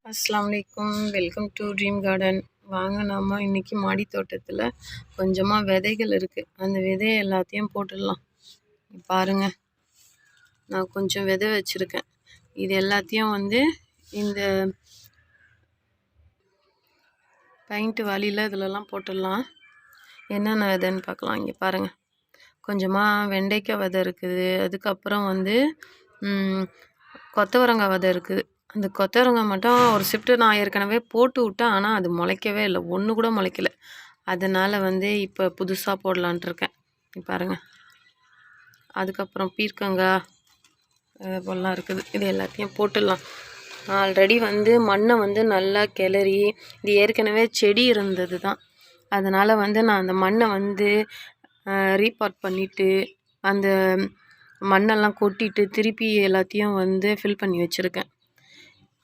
அஸ்ஸலாமு welcome to dream garden. வாங்க நாம் இன்றைக்கி மாடி தோட்டத்தில் கொஞ்சமாக விதைகள் இருக்குது. அந்த விதையை எல்லாத்தையும் போட்டுடலாம். பாருங்கள், நான் கொஞ்சம் விதை வச்சுருக்கேன். இது எல்லாத்தையும் இந்த பெயிண்ட் வழியில் இதிலலாம் போட்டுடலாம். என்னென்ன விதைன்னு பார்க்கலாம். இங்கே பாருங்கள், கொஞ்சமாக வெண்டைக்காய் விதை இருக்குது. அதுக்கப்புறம் கொத்தவரங்காய் விதை இருக்குது. அந்த கொத்தவரங்காய் மட்டும் ஒரு ஷிஃப்ட்டு நான் ஏற்கனவே போட்டு விட்டேன். ஆனால் அது முளைக்கவே இல்லை, ஒன்று கூட முளைக்கல. அதனால் இப்போ புதுசாக போடலான்ட்டு இருக்கேன். பாருங்கள். அதுக்கப்புறம் பீர்க்கங்காய் போலாம் இருக்குது. இது எல்லாத்தையும் போட்டுடலாம். ஆல்ரெடி மண்ணை நல்லா கிளறி, இது ஏற்கனவே செடி இருந்தது தான். அதனால் நான் அந்த மண்ணை ரீபாட் பண்ணிவிட்டு அந்த மண்ணெல்லாம் கொட்டிட்டு திருப்பி எல்லாத்தையும் ஃபில் பண்ணி வச்சுருக்கேன்.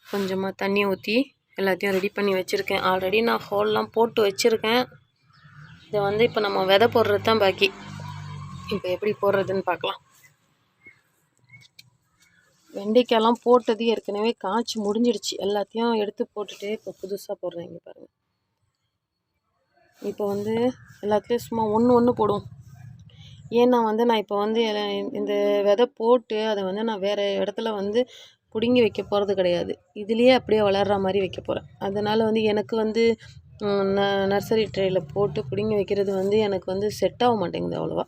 கொஞ்சமாக தண்ணி ஊற்றி எல்லாத்தையும் ரெடி பண்ணி வச்சுருக்கேன். ஆல்ரெடி நான் ஹோல்லாம் போட்டு வச்சுருக்கேன். இதை இப்போ நம்ம விதை போடுறது தான் பாக்கி. இப்போ எப்படி போடுறதுன்னு பார்க்கலாம். வெண்டைக்காயெல்லாம் போட்டது ஏற்கனவே காய்ச்சி முடிஞ்சிடுச்சு. எல்லாத்தையும் எடுத்து போட்டுட்டு இப்போ புதுசாக போடுறேன். இங்கே பாருங்கள். இப்போ எல்லாத்துலேயும் சும்மா ஒன்று போடுவோம். ஏன்னா நான் இப்போ இந்த விதை போட்டு அதை நான் வேறு இடத்துல பிடுங்கி வைக்க போகிறது கிடையாது. இதுலேயே அப்படியே வளர்கிற மாதிரி வைக்க போகிறேன். அதனால் எனக்கு நர்சரி ட்ரேயில் போட்டு பிடுங்கி வைக்கிறது எனக்கு செட் ஆக மாட்டேங்குது அவ்வளோவா.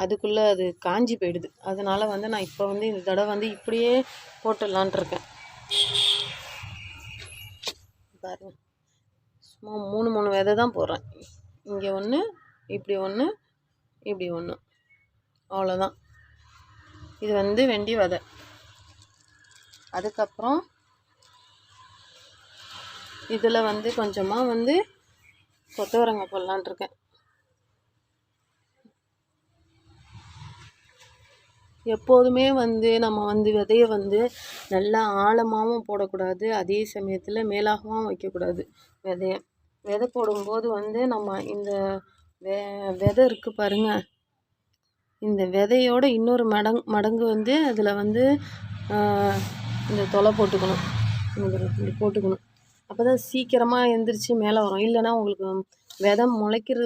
அதுக்குள்ளே அது காஞ்சி போயிடுது. அதனால் நான் இப்போ இந்த தடவை இப்படியே போட்டுடலான்ட்டு இருக்கேன். பாருங்கள், சும்மா 3 விதை தான் போடுறேன். இங்கே ஒன்று, இப்படி ஒன்று, இப்படி ஒன்று, அவ்வளோதான். இது வெண்டி விதை. அதுக்கப்புறம் இதில் கொஞ்சமாக கொத்தவரங்காய் போடலான்ட்டு இருக்கேன். எப்போதுமே நம்ம விதையை நல்லா ஆழமாகவும் போடக்கூடாது, அதே சமயத்தில் மேலாகவும் வைக்கக்கூடாது. விதை போடும்போது நம்ம இந்த விதை இருக்குது பாருங்கள், இந்த விதையோட இன்னொரு மடங்கு அதில் இந்த தொலை போட்டுக்கணும். இப்படி போட்டுக்கணும். அப்போ தான் சீக்கிரமாக எழுந்திரிச்சு மேலே வரும். இல்லைன்னா உங்களுக்கு விதை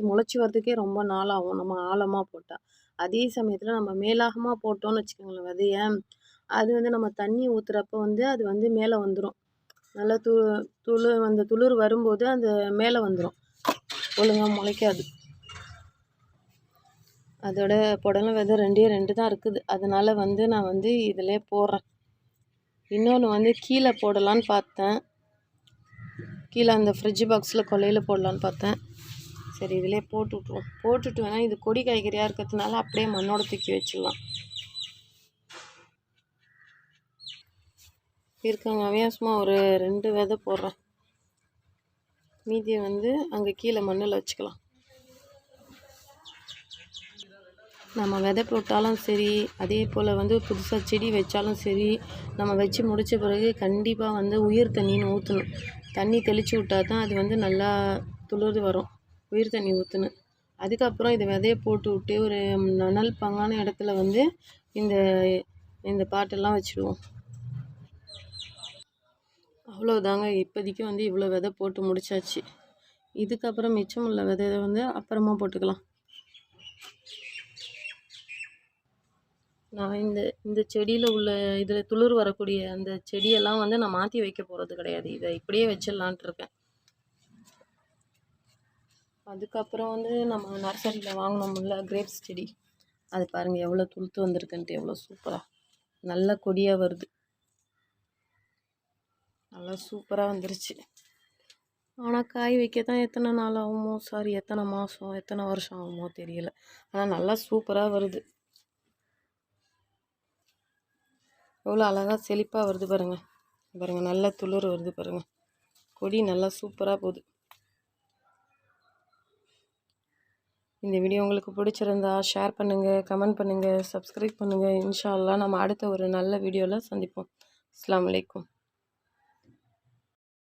முளைச்சி வரதுக்கே ரொம்ப நாள் ஆகும் நம்ம ஆழமாக போட்டால். அதே சமயத்தில் நம்ம மேலாகமாக போட்டோன்னு வச்சுக்கோங்களேன் விதையை, அது நம்ம தண்ணி ஊற்றுறப்ப அது மேலே வந்துடும். நல்லா துளிர் வரும்போது அந்த மேலே வந்துடும், ஒழுங்காக முளைக்காது. அதோட புடலை விதை 2 தான் இருக்குது. அதனால் நான் இதிலே போடுறேன். இன்னொன்று கீழே போடலான்னு பார்த்தேன். கீழே அந்த ஃப்ரிட்ஜ் பாக்ஸில் கொல்லையில் போடலான்னு பார்த்தேன். சரி, இதிலே போட்டு விட்ருவோம். போட்டுட்டு வேணால் இது கொடி காய்கறியாக இருக்கிறதுனால அப்படியே மண்ணோட தூக்கி வச்சிடலாம். இருக்காங்க சும்மா ஒரு 2 விதை போடுறேன். மீதியை அங்கே கீழே மண்ணில் வச்சுக்கலாம். நம்ம விதை போட்டாலும் சரி, அதே போல் புதுசாக செடி வச்சாலும் சரி, நம்ம வச்சு முடித்த பிறகு கண்டிப்பாக உயிர் தண்ணின்னு ஊற்றணும். தண்ணி தெளித்து விட்டால் தான் அது நல்லா துளிர் வரும். உயிர் தண்ணி ஊற்றணும். அதுக்கப்புறம் இதை விதையை போட்டு விட்டு ஒரு நனல் பாங்கான இடத்துல இந்த இந்த பாட்டெல்லாம் வச்சுடுவோம். அவ்வளோதாங்க. இப்போதைக்கு இவ்வளோ விதை போட்டு முடிச்சாச்சு. இதுக்கப்புறம் மிச்சம் உள்ள விதையை அப்புறமா போட்டுக்கலாம். நான் இந்த செடியில் உள்ள இதில் துளிர் வரக்கூடிய அந்த செடியெல்லாம் நான் மாற்றி வைக்க போகிறது கிடையாது. இதை இப்படியே வச்சிடலான்ட்டு இருக்கேன். அதுக்கப்புறம் நம்ம நர்சரியில் வாங்கினோம்ல கிரேப்ஸ் செடி, அது பாருங்கள் எவ்வளோ துளுத்து வந்திருக்குன்ட்டு, எவ்வளோ சூப்பராக நல்ல கொடியாக வருது. நல்லா சூப்பராக வந்துருச்சு. ஆனால் காய் வைக்க தான் எத்தனை நாள் ஆகுமோ, எத்தனை மாதம் எத்தனை வருஷம் ஆகுமோ தெரியல. ஆனால் நல்லா சூப்பராக வருது. எவ்வளோ அழகாக செழிப்பாக வருது பாருங்கள். பாருங்கள், நல்லா துளிர் வருது பாருங்கள். கொடி நல்லா சூப்பராக போகுது. இந்த வீடியோ உங்களுக்கு பிடிச்சிருந்தா ஷேர் பண்ணுங்கள், கமெண்ட் பண்ணுங்கள், சப்ஸ்கிரைப் பண்ணுங்கள். இன்ஷா அல்லாஹ் நம்ம அடுத்த ஒரு நல்ல வீடியோவில் சந்திப்போம். அஸ்ஸலாமு அலைக்கும்.